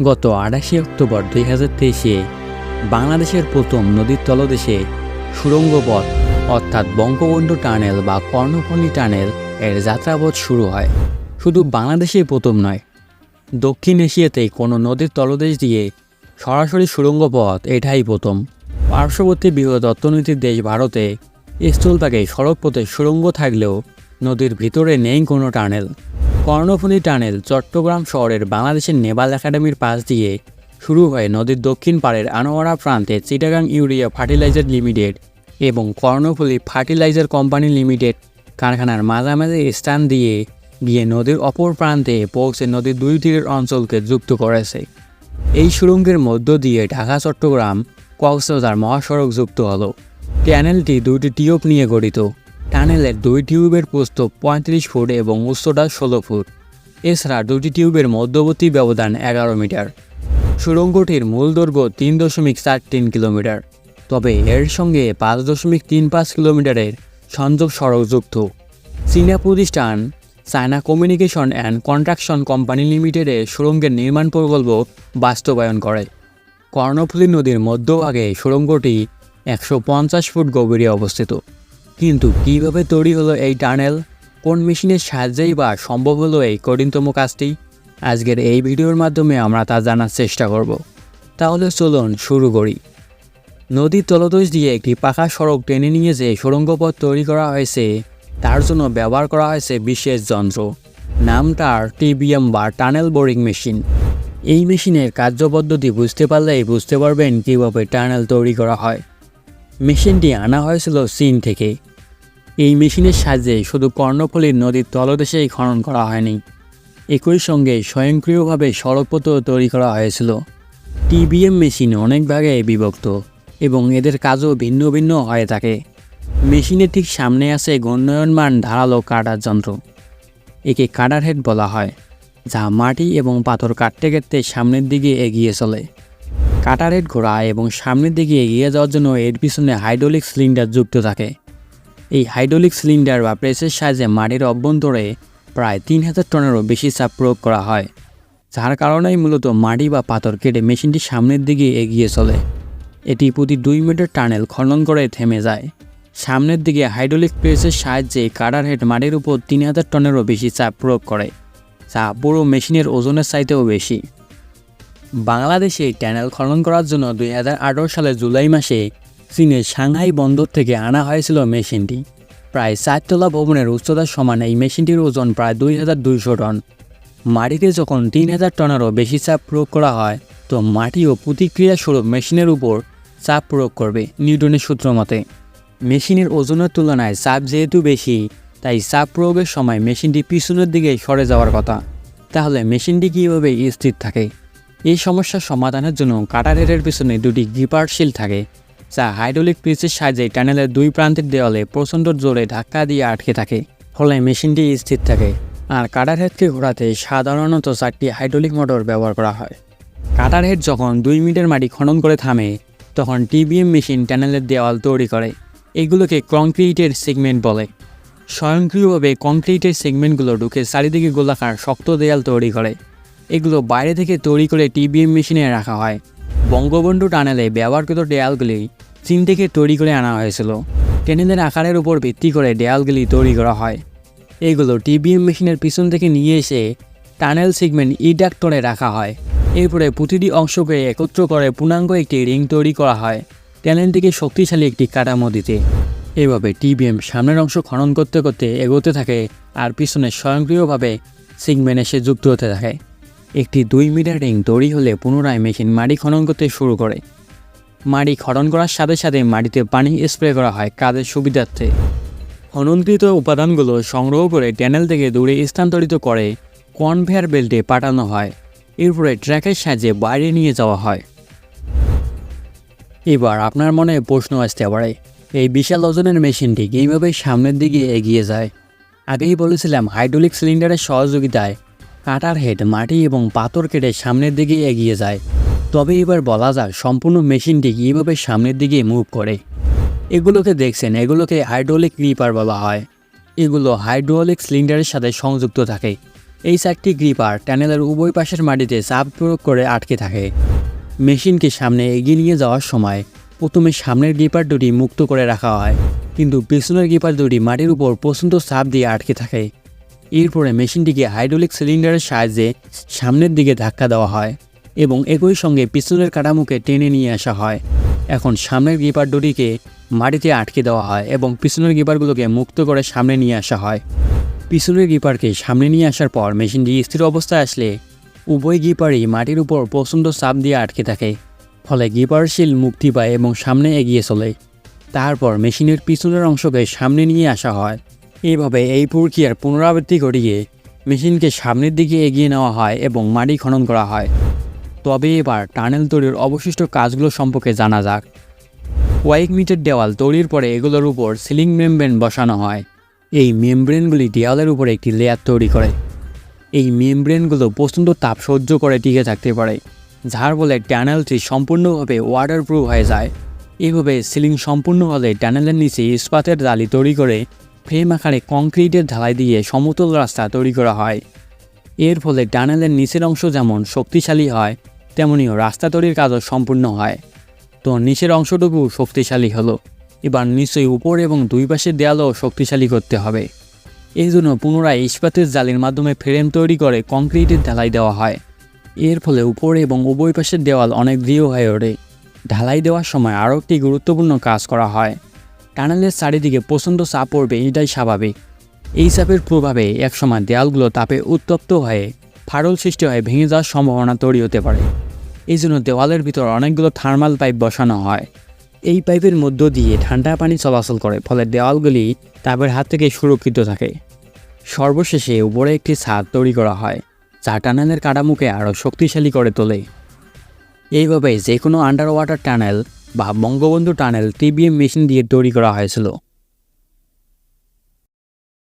গত ২৮ অক্টোবর ২০২৩-এ বাংলাদেশের প্রথম নদীর তলদেশে সুড়ঙ্গ পথ অর্থাৎ বঙ্গবন্ধু টানেল বা কর্ণফুলী টানেল এর যাত্রাপথ শুরু হয়। শুধু বাংলাদেশেই প্রথম নয়, দক্ষিণ এশিয়াতেই কোনো নদীর তলদেশ দিয়ে সরাসরি সুড়ঙ্গ পথ এটাই প্রথম। পার্শ্ববর্তী বৃহৎ অর্থনীতির দেশ ভারতে স্থলভাগে সড়কপথে সুড়ঙ্গ থাকলেও নদীর ভিতরে নেই কোনো টানেল। কর্ণফুলী টানেল চট্টগ্রাম শহরের বাংলাদেশের নেভাল একাডেমির পাশ দিয়ে শুরু হয়ে নদীর দক্ষিণ পাড়ের আনোয়ারা প্রান্তে চিটাগাং ইউরিয়া ফার্টিলাইজার লিমিটেড এবং কর্ণফুলী ফার্টিলাইজার কোম্পানি লিমিটেড কারখানার মাঝামাঝি স্থান দিয়ে গিয়ে নদীর অপর প্রান্তে পৌঁছে নদীর দুই তীরের অঞ্চলকে যুক্ত করেছে। এই সুড়ঙ্গের মধ্য দিয়ে ঢাকা চট্টগ্রাম কক্সবাজার মহাসড়ক যুক্ত হলো। টানেলটি দুইটি টিউব নিয়ে গঠিত। টানেলের দুই টিউবের প্রস্থ ৩৫ ফুট এবং উচ্চতা ১৬ ফুট। এছাড়া দুটি টিউবের মধ্যবর্তী ব্যবধান ১১ মিটার। সুড়ঙ্গটির মূল দৈর্ঘ্য ৩.৪৩ কিলোমিটার, তবে এর সঙ্গে ৫.৩৫ কিলোমিটারের সংযোগ সড়ক যুক্ত। চীনা প্রতিষ্ঠান China communication and contraction company লিমিটেডের সুড়ঙ্গের নির্মাণ প্রকল্প বাস্তবায়ন করে। কর্ণফুলী নদীর মধ্যভাগে সুড়ঙ্গটি ১৫০ ফুট গভীরে অবস্থিত। কিন্তু কীভাবে তৈরি হলো এই টানেল, কোন মেশিনের সাহায্যেই বা সম্ভব হলো এই কঠিনতম কাজটি? আজকের এই ভিডিওর মাধ্যমে আমরা তা জানার চেষ্টা করব। তাহলে চলুন শুরু করি। নদীর তলদেশ দিয়ে একটি পাকা সড়ক টেনে নিয়ে যে সুড়ঙ্গপথ তৈরি করা হয়েছে তার জন্য ব্যবহার করা হয়েছে বিশেষ যন্ত্র, নামটার টিবিএম বা টানেল বোরিং মেশিন। এই মেশিনের কার্যপদ্ধতি বুঝতে পারলেই বুঝতে পারবেন কীভাবে টানেল তৈরি করা হয়। মেশিনটি আনা হয়েছিল চীন থেকে। এই মেশিনের সাহায্যে শুধু কর্ণফুলীর নদীর তলদেশেই খনন করা হয়নি, একই সঙ্গে স্বয়ংক্রিয়ভাবে সড়কপথও তৈরি করা হয়েছিল। টিবিএম মেশিন অনেক ভাগে বিভক্ত এবং এদের কাজও ভিন্ন ভিন্ন হয়ে থাকে। মেশিনের ঠিক সামনে আছে ঘূর্ণায়মান ধারালো কাটার যন্ত্র, একে কাটার হেড বলা হয়, যা মাটি এবং পাথর কাটতে কাটতে সামনের দিকে এগিয়ে চলে। কাটার হেড ঘোরা এবং সামনের দিকে এগিয়ে যাওয়ার জন্য এর পিছনে হাইড্রোলিক সিলিন্ডার যুক্ত থাকে। এই হাইড্রোলিক সিলিন্ডার বা প্রেসের সাহায্যে মাটির অভ্যন্তরে প্রায় ৩,০০০ টনেরও বেশি চাপ প্রয়োগ করা হয়, যার কারণেই মূলত মাটি বা পাথর কেটে মেশিনটি সামনের দিকে এগিয়ে চলে। এটি প্রতি ২ মিটার টানেল খনন করে থেমে যায়। সামনের দিকে হাইড্রোলিক প্রেসের সাহায্যে কাটার হেড মাটির উপর ৩,০০০ টনেরও বেশি চাপ প্রয়োগ করে, যা পুরো মেশিনের ওজনের চাইতেও বেশি। বাংলাদেশে টানেল খনন করার জন্য ২০১৮ সালের জুলাই মাসে চীনের সাংহাই বন্দর থেকে আনা হয়েছিল মেশিনটি। প্রায় ৪ তলা ভবনের উচ্চতার সমান এই মেশিনটির ওজন প্রায় ২,২০০ টন। মাটিতে যখন ৩,০০০ টনেরও বেশি চাপ প্রয়োগ করা হয়, তো মাটিও প্রতিক্রিয়াস্বরূপ মেশিনের উপর চাপ প্রয়োগ করবে নিউটনের সূত্র মতে। মেশিনের ওজনের তুলনায় চাপ যেহেতু বেশি, তাই চাপ প্রয়োগের সময় মেশিনটি পিছনের দিকে সরে যাওয়ার কথা। তাহলে মেশিনটি কীভাবে স্থির থাকে? এই সমস্যার সমাধানের জন্য কাটার হেডের পিছনে দুটি গ্রিপার শিল থাকে, যা হাইড্রোলিক প্রেসের সাহায্যে টানেলের দুই প্রান্তের দেওয়ালে প্রচণ্ড জোরে ধাক্কা দিয়ে আটকে থাকে, ফলে মেশিনটি স্থির থাকে। আর কাটার হেডকে ঘোরাতে সাধারণত 4টি হাইড্রোলিক মোটর ব্যবহার করা হয়। কাটার হেড যখন 2 মিটার মাটি খনন করে থামে, তখন টিবিএম মেশিন টানেলের দেওয়াল তৈরি করে। এগুলোকে কংক্রিটের সেগমেন্ট বলে। স্বয়ংক্রিয়ভাবে কংক্রিটের সেগমেন্টগুলো ঢুকে চারিদিকে গোলাকার শক্ত দেয়াল তৈরি করে। এগুলো বাইরে থেকে তৈরি করে টিবিএম মেশিনে রাখা হয়। বঙ্গবন্ধু টানেলে ব্যবহারকৃত দেয়ালগুলি চীন থেকে তৈরি করে আনা হয়েছিল। টানেলের আকারের উপর ভিত্তি করে দেয়ালগুলি তৈরি করা হয়। এগুলো টিবিএম মেশিনের পিছন থেকে নিয়ে এসে টানেল সেগমেন্ট ইডাক্টরে রাখা হয়। এরপরে প্রতিটি অংশকে একত্র করে পূর্ণাঙ্গ একটি রিং তৈরি করা হয় টানেলটিকে শক্তিশালী একটি কাঠামো দিতে। এভাবে টিবিএম সামনের অংশ খনন করতে করতে এগোতে থাকে আর পিছনে স্বয়ংক্রিয়ভাবে সেগমেন্ট এসে যুক্ত হতে থাকে। একটি 2 মিটার রিং তৈরি হলে পুনরায় মেশিন মাটি খনন করতে শুরু করে। মাটি খনন করার সাথে সাথে মাটিতে পানি স্প্রে করা হয় কাজের সুবিধার্থে। খননকৃত উপাদানগুলো সংগ্রহ করে টানেল থেকে দূরে স্থানান্তরিত করে কনভেয়ার বেল্টে পাঠানো হয়। এরপরে ট্র্যাকের সাহায্যে বাইরে নিয়ে যাওয়া হয়। এবার আপনার মনে প্রশ্ন আসতে পারে, এই বিশাল ওজনের মেশিনটি কীভাবে সামনের দিকে এগিয়ে যায়? আগেই বলেছিলাম হাইড্রোলিক সিলিন্ডারের সহযোগিতায় কাটার হেড মাটি এবং পাথর কেটে সামনের দিকে এগিয়ে যায়। তবে এবার বলা যাক সম্পূর্ণ মেশিনটি কীভাবে সামনের দিকে মুভ করে। এগুলোকে দেখছেন, এগুলোকে হাইড্রোলিক গ্রিপার বলা হয়। এগুলো হাইড্রোলিক সিলিন্ডারের সাথে সংযুক্ত থাকে এই 4টি গ্রিপার টানেলের উভয় পাশের মাটিতে চাপ প্রয়োগ করে আটকে থাকে। মেশিনকে সামনে এগিয়ে নিয়ে যাওয়ার সময় প্রথমে সামনের গ্রিপার দুটি মুক্ত করে রাখা হয়, কিন্তু পেছনের গ্রিপার দুটি মাটির উপর প্রচণ্ড চাপ দিয়ে আটকে থাকে। এরপরে মেশিনটিকে হাইড্রোলিক সিলিন্ডারের সাহায্যে সামনের দিকে ধাক্কা দেওয়া হয় এবং একই সঙ্গে পিছনের কাঠামোকে টেনে নিয়ে আসা হয়। এখন সামনের গ্রিপার দুটিকে মাটিতে আটকে দেওয়া হয় এবং পিছনের গ্রিপারগুলোকে মুক্ত করে সামনে নিয়ে আসা হয়। পিছনের গ্রিপারকে সামনে নিয়ে আসার পর মেশিনটি স্থির অবস্থায় আসলে উভয় গ্রিপারই মাটির উপর প্রচণ্ড চাপ দিয়ে আটকে থাকে, ফলে গ্রিপার শিল মুক্তি পায় এবং সামনে এগিয়ে চলে। তারপর মেশিনের পিছনের অংশকে সামনে নিয়ে আসা হয়। এইভাবে এই প্রক্রিয়ার পুনরাবৃত্তি ঘটিয়ে মেশিনকে সামনের দিকে এগিয়ে নেওয়া হয় এবং মাটি খনন করা হয়। তবে এবার টানেল তৈরির অবশিষ্ট কাজগুলো সম্পর্কে জানা যাক। কয়েক মিটার দেওয়াল তৈরির পরে এগুলোর উপর সিলিং মেমব্রেন বসানো হয়। এই মেমব্রেনগুলি দেওয়ালের উপরে একটি লেয়ার তৈরি করে। এই মেমব্রেনগুলো প্রচণ্ড তাপ সহ্য করে টিকে থাকতে পারে, যার ফলে টানেলটি সম্পূর্ণভাবে ওয়াটারপ্রুফ হয়ে যায়। এভাবে সিলিং সম্পূর্ণ হলে টানেলের নিচে ইস্পাতের জালি তৈরি করে ফ্রেম আকারে কংক্রিটের ঢালাই দিয়ে সমতল রাস্তা তৈরি করা হয়। এর ফলে টানেলের নিচের অংশ যেমন শক্তিশালী হয়, তেমনিও রাস্তা তৈরির কাজও সম্পূর্ণ হয়। তো নিচের অংশটুকু শক্তিশালী হলো, এবার নিশ্চয়ই উপর এবং দুই পাশের দেয়ালও শক্তিশালী করতে হবে। এই জন্য পুনরায় ইস্পাতের জালির মাধ্যমে ফ্রেম তৈরি করে কংক্রিটের ঢালাই দেওয়া হয়। এর ফলে উপর এবং উভয় পাশের দেওয়াল অনেক দৃঢ় হয়ে ওঠে। ঢালাই দেওয়ার সময় আরও একটি গুরুত্বপূর্ণ কাজ করা হয়। টানেলের চারিদিকে প্রচণ্ড চাপ পড়বে, এটাই স্বাভাবিক। এই চাপের প্রভাবে একসময় দেয়ালগুলো তাপে উত্তপ্ত হয়ে ফাটল সৃষ্টি হয়ে ভেঙে যাওয়ার সম্ভাবনা তৈরি হতে পারে। এই জন্য দেওয়ালের ভিতর অনেকগুলো থার্মাল পাইপ বসানো হয়। এই পাইপের মধ্য দিয়ে ঠান্ডা পানি চলাচল করে, ফলে দেওয়ালগুলি তাপের হাত থেকে সুরক্ষিত থাকে। সর্বশেষে উপরে একটি ছাদ তৈরি করা হয়, যা টানেলের কাঠামোকে আরও শক্তিশালী করে তোলে। এইভাবে যে কোনো আন্ডার ওয়াটার টানেল বা বঙ্গবন্ধু টানেল TBM মেশিন দিয়ে তৈরি করা হয়েছিল।